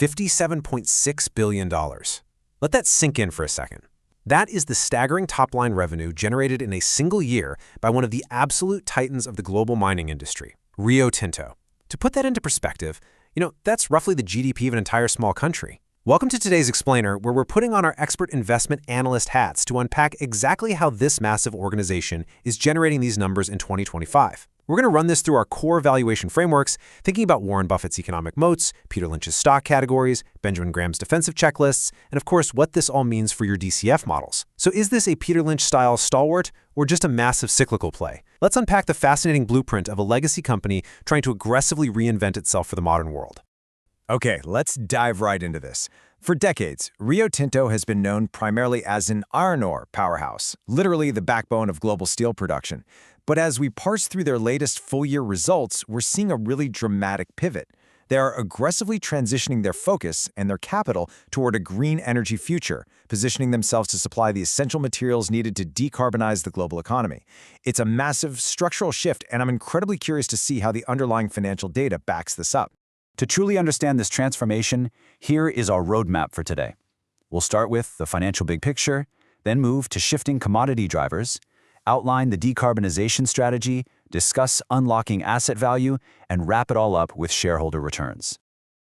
$57.6 billion. Let that sink in for a second. That is the staggering top-line revenue generated in a single year by one of the absolute titans of the global mining industry, Rio Tinto. To put that into perspective, that's roughly the GDP of an entire small country. Welcome to today's Explainer, where we're putting on our expert investment analyst hats to unpack exactly how this massive organization is generating these numbers in 2025. We're going to run this through our core valuation frameworks, thinking about Warren Buffett's economic moats, Peter Lynch's stock categories, Benjamin Graham's defensive checklists, and of course, what this all means for your DCF models. So is this a Peter Lynch-style stalwart or just a massive cyclical play? Let's unpack the fascinating blueprint of a legacy company trying to aggressively reinvent itself for the modern world. Okay, let's dive right into this. For decades, Rio Tinto has been known primarily as an iron ore powerhouse, literally the backbone of global steel production. But as we parse through their latest full-year results, we're seeing a really dramatic pivot. They are aggressively transitioning their focus and their capital toward a green energy future, positioning themselves to supply the essential materials needed to decarbonize the global economy. It's a massive structural shift, and I'm incredibly curious to see how the underlying financial data backs this up. To truly understand this transformation, here is our roadmap for today. We'll start with the financial big picture, then move to shifting commodity drivers, outline the decarbonization strategy, discuss unlocking asset value, and wrap it all up with shareholder returns.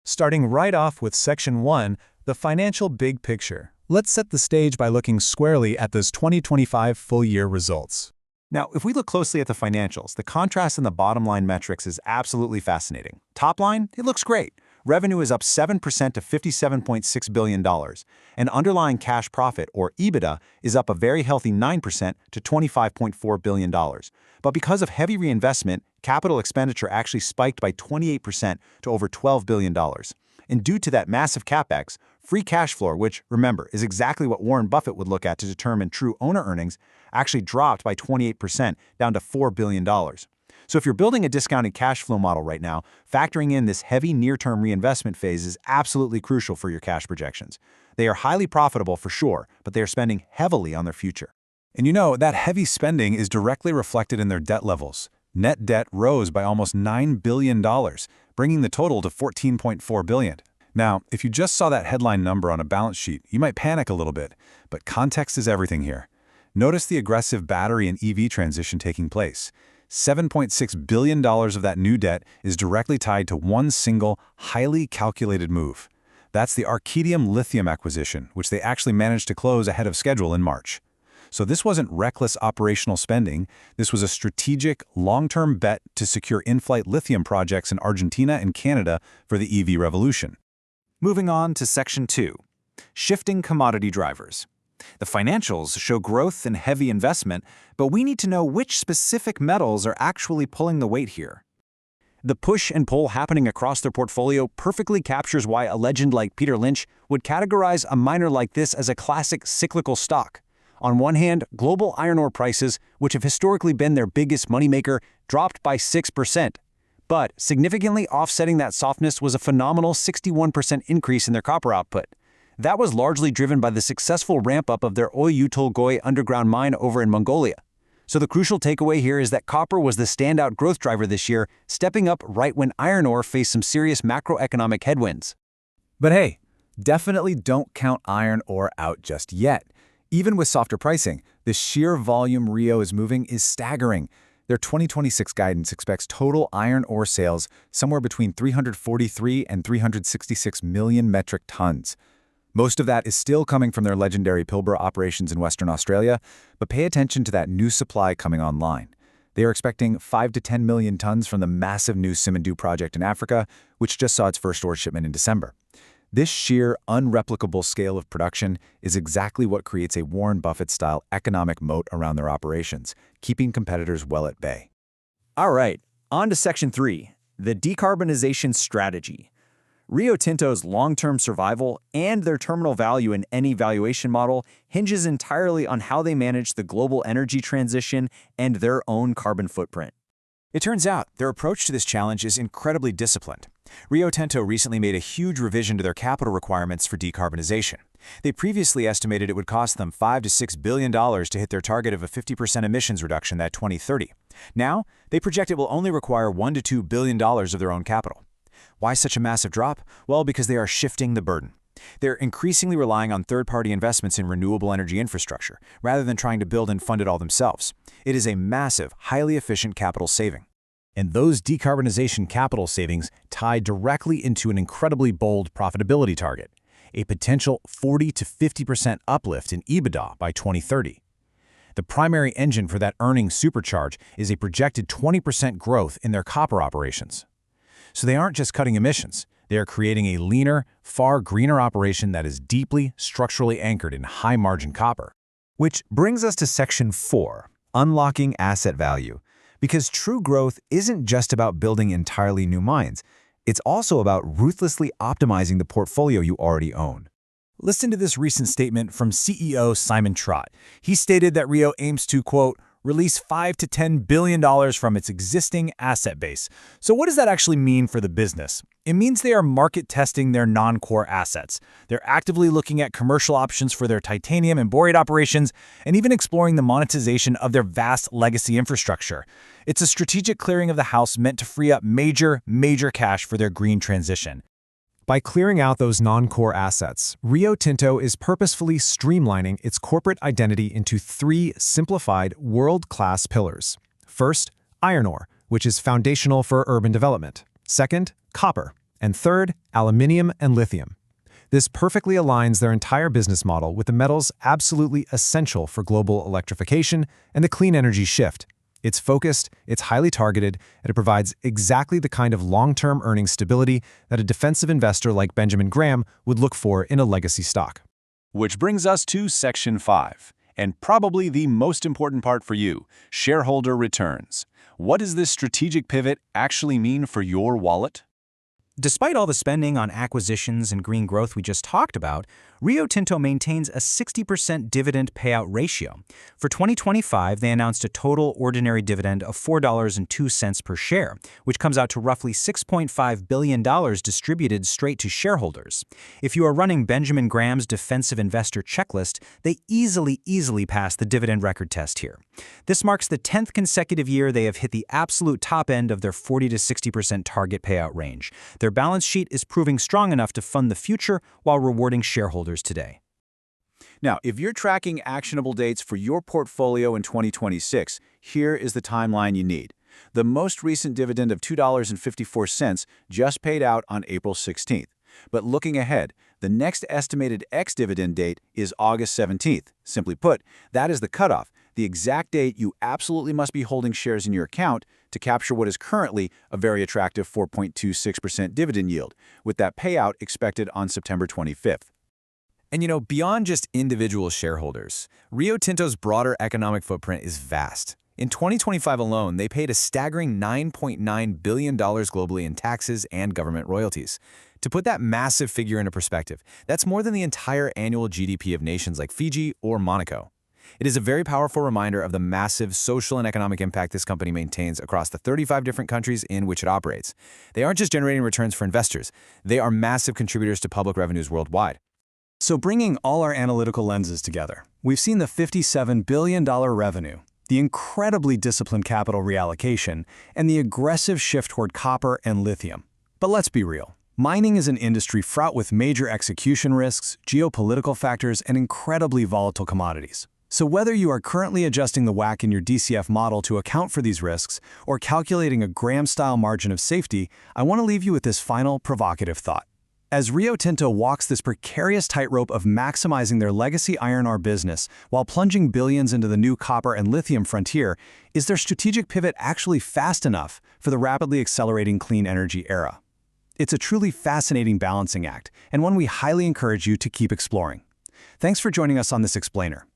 Starting right off with Section 1, the financial big picture. Let's set the stage by looking squarely at those 2025 full-year results. Now, if we look closely at the financials, the contrast in the bottom line metrics is absolutely fascinating. Top line, it looks great. Revenue is up 7% to $57.6 billion, and underlying cash profit, or EBITDA, is up a very healthy 9% to $25.4 billion. But because of heavy reinvestment, capital expenditure actually spiked by 28% to over $12 billion. And due to that massive capex, free cash flow, which, remember, is exactly what Warren Buffett would look at to determine true owner earnings, actually dropped by 28% down to $4 billion. So if you're building a discounted cash flow model right now, factoring in this heavy near-term reinvestment phase is absolutely crucial for your cash projections. They are highly profitable for sure, but they are spending heavily on their future. And that heavy spending is directly reflected in their debt levels. Net debt rose by almost $9 billion, bringing the total to $14.4 billion. Now, if you just saw that headline number on a balance sheet, you might panic a little bit, but context is everything here. Notice the aggressive battery and EV transition taking place. $7.6 billion of that new debt is directly tied to one single, highly calculated move. That's the Arcadium lithium acquisition, which they actually managed to close ahead of schedule in March. So this wasn't reckless operational spending. This was a strategic, long-term bet to secure in-flight lithium projects in Argentina and Canada for the EV revolution. Moving on to Section 2, shifting commodity drivers. The financials show growth and heavy investment, but we need to know which specific metals are actually pulling the weight here. The push and pull happening across their portfolio perfectly captures why a legend like Peter Lynch would categorize a miner like this as a classic cyclical stock. On one hand, global iron ore prices, which have historically been their biggest moneymaker, dropped by 6%. But significantly offsetting that softness was a phenomenal 61% increase in their copper output. That was largely driven by the successful ramp-up of their Oyu Tolgoi underground mine over in Mongolia. So the crucial takeaway here is that copper was the standout growth driver this year, stepping up right when iron ore faced some serious macroeconomic headwinds. But hey, definitely don't count iron ore out just yet. Even with softer pricing, the sheer volume Rio is moving is staggering. Their 2026 guidance expects total iron ore sales somewhere between 343 and 366 million metric tons. Most of that is still coming from their legendary Pilbara operations in Western Australia, but pay attention to that new supply coming online. They are expecting 5 to 10 million tons from the massive new Simandou project in Africa, which just saw its first ore shipment in December. This sheer, unreplicable scale of production is exactly what creates a Warren Buffett-style economic moat around their operations, keeping competitors well at bay. All right, on to Section 3, the decarbonization strategy. Rio Tinto's long-term survival and their terminal value in any valuation model hinges entirely on how they manage the global energy transition and their own carbon footprint. It turns out their approach to this challenge is incredibly disciplined. Rio Tinto recently made a huge revision to their capital requirements for decarbonization. They previously estimated it would cost them $5 to $6 billion to hit their target of a 50% emissions reduction by 2030. Now, they project it will only require $1 to $2 billion of their own capital. Why such a massive drop? Well, because they are shifting the burden. They're increasingly relying on third-party investments in renewable energy infrastructure, rather than trying to build and fund it all themselves. It is a massive, highly efficient capital saving. And those decarbonization capital savings tie directly into an incredibly bold profitability target, a potential 40 to 50% uplift in EBITDA by 2030. The primary engine for that earnings supercharge is a projected 20% growth in their copper operations. So they aren't just cutting emissions, they are creating a leaner, far greener operation that is deeply structurally anchored in high-margin copper. Which brings us to Section 4, Unlocking Asset Value. Because true growth isn't just about building entirely new mines, it's also about ruthlessly optimizing the portfolio you already own. Listen to this recent statement from CEO Simon Trott. He stated that Rio aims to, quote, release $5 to $10 billion from its existing asset base. So what does that actually mean for the business? It means they are market testing their non-core assets. They're actively looking at commercial options for their titanium and borate operations and even exploring the monetization of their vast legacy infrastructure. It's a strategic clearing of the house meant to free up major cash for their green transition. By clearing out those non-core assets, Rio Tinto is purposefully streamlining its corporate identity into 3 simplified, world-class pillars. First, iron ore, which is foundational for urban development. Second, copper. And third, aluminium and lithium. This perfectly aligns their entire business model with the metals absolutely essential for global electrification and the clean energy shift. It's focused, it's highly targeted, and it provides exactly the kind of long-term earnings stability that a defensive investor like Benjamin Graham would look for in a legacy stock. Which brings us to Section 5, and probably the most important part for you, shareholder returns. What does this strategic pivot actually mean for your wallet? Despite all the spending on acquisitions and green growth we just talked about, Rio Tinto maintains a 60% dividend payout ratio. For 2025, they announced a total ordinary dividend of $4.02 per share, which comes out to roughly $6.5 billion distributed straight to shareholders. If you are running Benjamin Graham's defensive investor checklist, they easily pass the dividend record test here. This marks the 10th consecutive year they have hit the absolute top end of their 40 to 60% target payout range. Their balance sheet is proving strong enough to fund the future while rewarding shareholders today. Now, if you're tracking actionable dates for your portfolio in 2026, here is the timeline you need. The most recent dividend of $2.54 just paid out on April 16th. But looking ahead, the next estimated ex-dividend date is August 17th. Simply put, that is the cutoff, the exact date you absolutely must be holding shares in your account to capture what is currently a very attractive 4.26% dividend yield, with that payout expected on September 25th. And beyond just individual shareholders, Rio Tinto's broader economic footprint is vast. In 2025 alone, they paid a staggering $9.9 billion globally in taxes and government royalties. To put that massive figure into perspective, that's more than the entire annual GDP of nations like Fiji or Monaco. It is a very powerful reminder of the massive social and economic impact this company maintains across the 35 different countries in which it operates. They aren't just generating returns for investors, they are massive contributors to public revenues worldwide. So bringing all our analytical lenses together, we've seen the $57 billion revenue, the incredibly disciplined capital reallocation, and the aggressive shift toward copper and lithium. But let's be real. Mining is an industry fraught with major execution risks, geopolitical factors, and incredibly volatile commodities. So whether you are currently adjusting the WACC in your DCF model to account for these risks or calculating a Graham-style margin of safety, I want to leave you with this final provocative thought. As Rio Tinto walks this precarious tightrope of maximizing their legacy iron ore business while plunging billions into the new copper and lithium frontier, is their strategic pivot actually fast enough for the rapidly accelerating clean energy era? It's a truly fascinating balancing act, and one we highly encourage you to keep exploring. Thanks for joining us on this explainer.